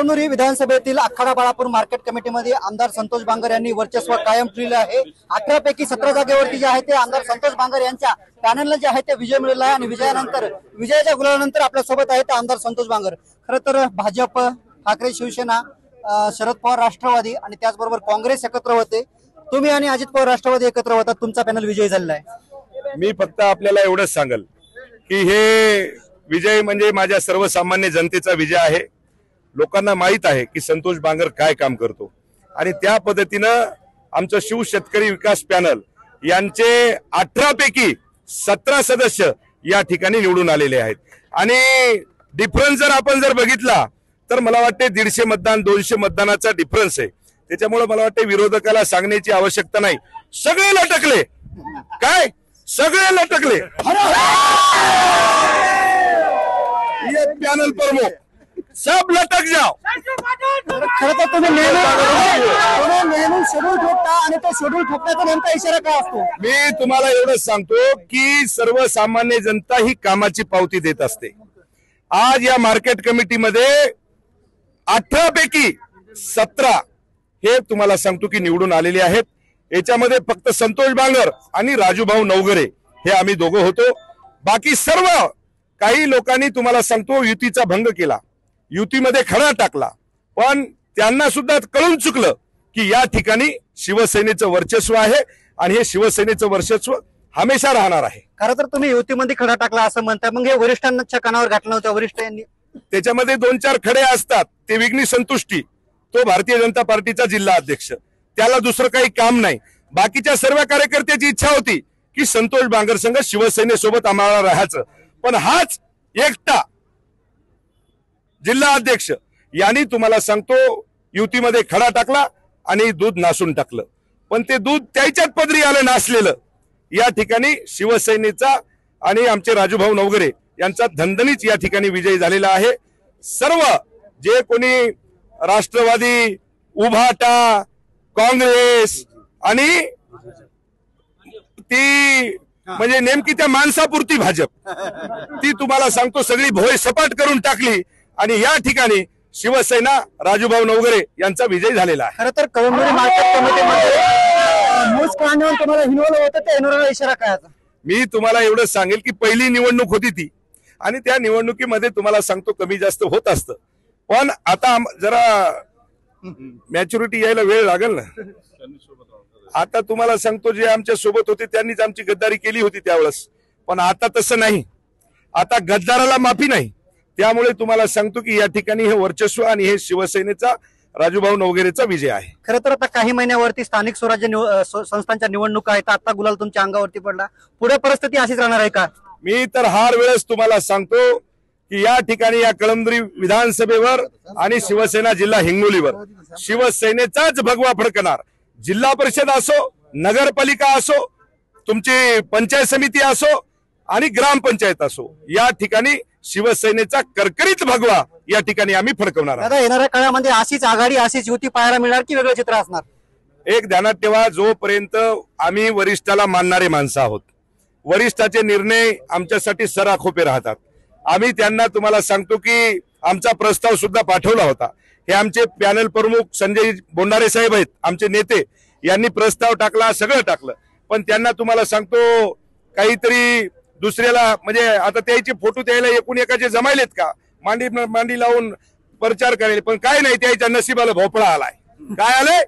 कळमनुरी विधानसभेतील आखाडा बाळापूर मार्केट कमिटीमध्ये आमदार संतोष बांगर यांनी वर्चस्व कायम ठेवले आहे। 18 पैकी 17 जागेवरती जे आहे ते आमदार संतोष बांगर यांच्या पॅनलला जे आहे ते विजय मिळाला आहे आणि विजयाच्या गुलालानंतर आपल्या सोबत आहेत आमदार संतोष बांगर। खरं तर भाजप, ठाकरे शिवसेना, शरद पवार राष्ट्रवादी आणि त्याचबरोबर काँग्रेस एकत्र होते। तुम्ही आणि अजित पवार राष्ट्रवादी एकत्र होतात, तुमचा पॅनल विजयी झालेला आहे। मी फक्त आपल्याला एवढंच सांगल की हे विजय म्हणजे माझ्या सर्वसामान्य जनतेचा विजय आहे। लोकांना माहित आहे की संतोष बांगर काय काम करतो आणि त्या पद्धतीनं आमचं शिव शेतकरी विकास पॅनल यांचे 18 पैकी 17 सदस्य या ठिकाणी निवडून आलेले आहेत आणि डिफरन्स जर आपण बघितला तर मला वाटते 150 मतदान 200 मतदानाचा डिफरन्स आहे। त्याच्यामुळे मला वाटते विरोधकाला सांगण्याची आवश्यकता नाही, सगळे लटकले, काय सगळे लटकले। ये पॅनल प्रमुख सब लटक जाओ। खरं तर तुम्ही नेहमी शेड्यूल ठोकता आणि तो शेड्यूल ठोकण्याचा नेमका इशारा काय असतो? मी तुम्हाला एवढंच सांगतो की सर्वसामान्य जनता ही कामाची पावती देत असते। आज या मार्केट कमिटीमध्ये 18 पैकी 17 हे तुम्हाला सांगतो की निवडून आलेले आहेत। याच्यामध्ये फक्त संतोष बांगर आणि राजूभाऊ नवघरे हे आम्ही दोघं होतो। बाकी सर्व काही लोकांनी तुम्हाला सांगतो युतीचा भंग केला, युतीमध्ये खडा टाकला, पण त्यांना सुद्धा कळून चुकलं की या ठिकाणी शिवसेनेचं वर्चस्व आहे आणि हे शिवसेनेचं वर्चस्व हमेशा राहणार आहे। खरं तर तुम्ही युतीमध्ये खडा टाकला असं म्हणता, मग हे वरिष्ठांच्या कानावर घातलं होतं वरिष्ठ यांनी? त्याच्यामध्ये 2-4 खडे असतात, ते विघ्नी संतुष्टी, तो भारतीय जनता पार्टीचा जिल्हा अध्यक्ष, त्याला दुसरं काही काम नाही। बाकीच्या सर्व कार्यकर्त्याची इच्छा होती की संतोष बांगर संघ शिवसेनेसोबत आम्हाला राहायचं, पण हाच एकटा जिल्हा अध्यक्ष यांनी तुम्हाला सांगतो युतीमध्ये खडा टाकला आणि दूध नासून टाकलं, पण ते दूध त्याच्यात पदरी आलं नासलेलं। या ठिकाणी शिवसेनेचा आणि आमचे राजूभाऊ नवघरे यांचा धनधनीच या ठिकाणी विजय झालेला आहे। सर्व जे कोणी राष्ट्रवादी, उभाटा, काँग्रेस आणि ती म्हणजे नेमकी त्या माणसापुरती भाजप, ती तुम्हाला सांगतो सगळी भोय सपाट करून टाकली आणि या ठिकाणी शिवसेना, राजूभाऊ नवघरे यांचा विजय झालेला आहे। खरं तर कळमनुरी मार्केट कमिटीमध्ये मूस काढण्यावर तुम्हाला हिनवलं होतं, त्या हिनवल्याला इशारा काय? मी तुम्हाला एवढं सांगेल की पहिली निवडणूक होती ती आणि त्या निवडणुकीमध्ये तुम्हाला सांगतो कमी जास्त होत असतं, पण आता जरा मॅच्युरिटी यायला वेळ लागेल ना। आता तुम्हाला सांगतो जे आमच्या सोबत होते त्यांनीच आमची गद्दारी केली होती त्यावेळेस, पण आता तसं नाही, आता गद्दाराला माफी नाही। त्यामुळे तुम्हाला सांगतो की या ठिकाणी हे वर्चस्व आणि हे शिवसेनेचा, राजूभाऊ नवघरेचा विजय आहे। खरं तर आता काही महिन्यावरती स्थानिक स्वराज्य संस्थांच्या निवडणुका आहेत, आता गुलाल तुमच्या अंगावरती पडला, पुढे परिस्थिती अशीच राहणार आहे का? मी तर हर वेळेस तुम्हाला सांगतो की या ठिकाणी या कळमनुरी विधानसभेवर आणि शिवसेना जिल्हा हिंगोलीवर शिवसेनेचाच भगवा फडकणार। जिल्हा परिषद असो, नगरपालिका असो, तुमची पंचायत समिती असो आणि ग्रामपंचायत असो, या ठिकाणी शिवसेनेचा करकरीत भगवा या ठिकाणी आम्ही फडकवणार आहोत। येणाऱ्या काळामध्ये अशीच आघाडी, अशीच युती पाहायला मिळणार की वेगळं चित्र असणार? एक ध्यानात ठेवा, जोपर्यंत आम्ही वरिष्ठाला मानणारे माणसं आहोत, वरिष्ठाचे निर्णय आमच्यासाठी सराखोपे राहतात। आम्ही त्यांना तुम्हाला सांगतो की आमचा प्रस्ताव सुद्धा पाठवला होता। हे आमचे पॅनल प्रमुख संजय बोंडारे साहेब आहेत, आमचे नेते, यांनी प्रस्ताव टाकला, सगळं टाकलं, पण त्यांना तुम्हाला सांगतो काहीतरी दुसऱ्याला म्हणजे आता त्याचे फोटो द्यायला एकूण एकाचे जमायलेत का, मांडी लावून प्रचार करायला, पण काय नाही, त्याच्या नशिबाला भोपळा आलाय। काय आलंय?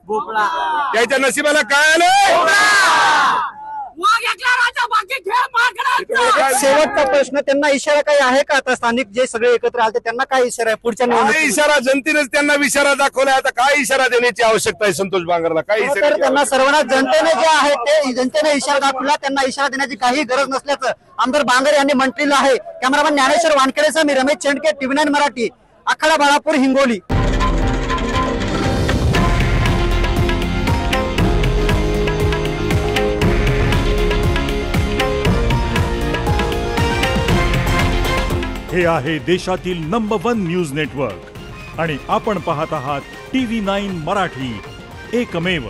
त्याच्या नशिबाला काय आलंय? शेवटचा प्रश्न, त्यांना इशारा काही आहे का? आता स्थानिक जे सगळे एकत्र आले त्यांना काय इशारा आहे पुढच्या निवडणुकीत? इशारा जनतेनेच त्यांना इशारा दाखवलाय, आता काय इशारा देण्याची आवश्यकता आहे संतोष बांगरला? काय इशारा? त्यांना सर्वांना जनतेने जे आहे ते जनतेने इशारा दाखवला, त्यांना इशारा देण्याची काही गरज नसल्याचं आमदार बांगर यांनी म्हटलेलं आहे। कॅमेरामॅन ज्ञानेश्वर वानखेडेसह मी रमेश चेंडके, TV9 मराठी, आखाडा बाळापूर, हिंगोली। हे आहे देशातील नंबर 1 न्यूज नेटवर्क आणि आपण पाहत आहात TV9 मराठी, एकमेव।